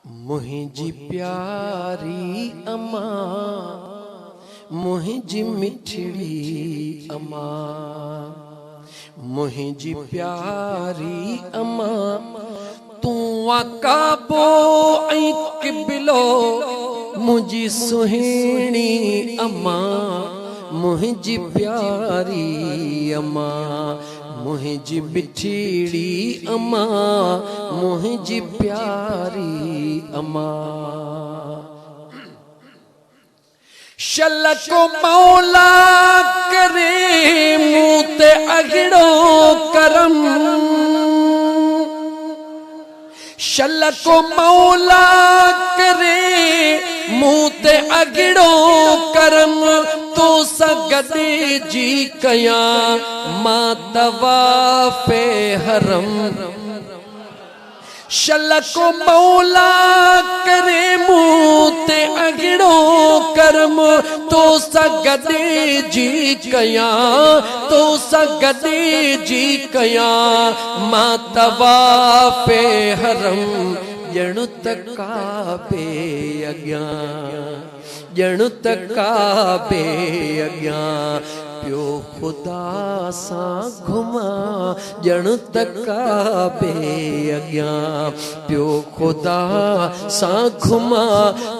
मुहिंजी प्यारी अम्मा, मुहिंजी मिठड़ी अम्मा, मुहिंजी प्यारी अम्मा, तू आकाबो ऐं किबिलो मुझी सुहिणी अम्मा, मुहिंजी प्यारी अम्मा, मुहिंजी मिठड़ी अम्मा, मुहिंजी प्यारी अम्मा। शलको मौला करे मुँह ते अगड़ो करम, शलको मौला करे मुँह ते अगड़ो करम, तो सगदे जी कया मां तवाफ़े हरम। शलको मौला करे मुँह ते अगड़ो करम, तो सगदे जी कया, तो सगदे जी कया मां तवाफ़े हरम। ॼण त काबे अॻियां, ॼण त काबे अॻियां पियो खुदा सां घुमा, ॼण त काबे अॻियां पियो खुदा सां घुमा।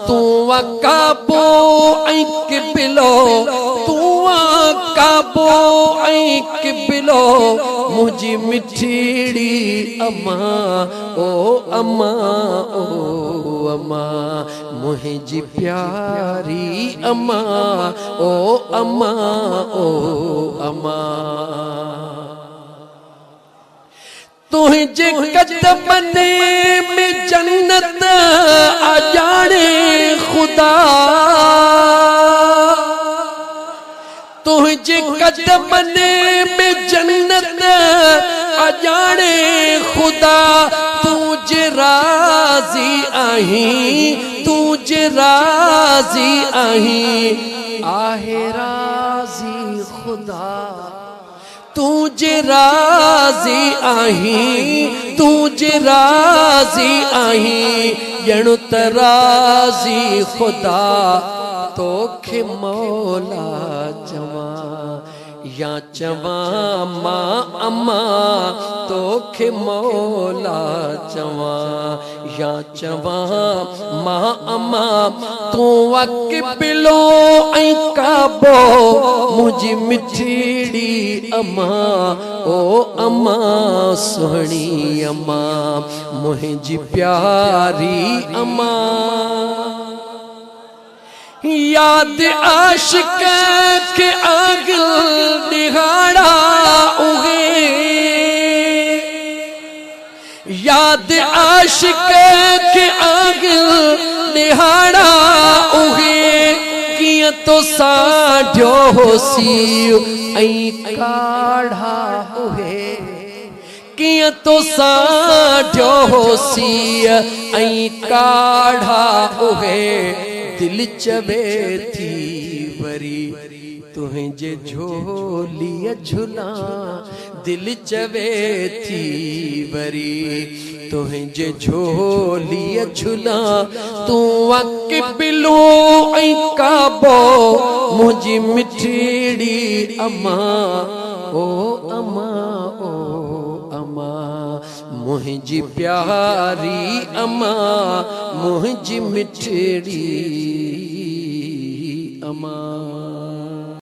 तूं काबो ऐं किबिलो, तूं काबो ऐं किबिलो मुंहिंजी मिठड़ी अम्मा, ओ अम्मा, ओ अम्मा, मुहिंजी प्यारी अम्मा, ओ अम्मा, ओ अम्मा। तुझे कदमने में जन्नत आ जाने खुदा, तुझे कदमने में जन्नत आ जाने खुदा। तुझे राजी आही, तुझे राजी आही, आहे राजी खुदा। तुझे राजी आही, तुझे राजी आही, ॼण त राजी खुदा। तोखे मौला चवां या चवां मां अम्मा, तोखे मौला चवां या चवां मां अम्मा। तूं किबिलो ऐं काबो मुंहिंजी मिठड़ी अम्मा, ओ अम्मा सुहिणी अम्मा, मुहिंजी प्यारी अम्मा। याद आशिक के आग दिहाड़ा उगे, याद आशिक के आग दिहाड़ा उगे, किया तो साढ़ो होसी ऐं काढ़ा उगे, किया तो साढ़ो होसी ऐं काढ़ा उगे। दिल चवे थी वरी तुझे झोली झुला, दिल चवे थी वरी तुझे झोली झुला। तू किबिलो ऐं काबो मुंहिंजी मिठड़ी अम्मा, ओ अम्मा, ओ अम्मा, मुहिंजी प्यारी अम्मा, मुहिंजी मिठड़ी अम्मा।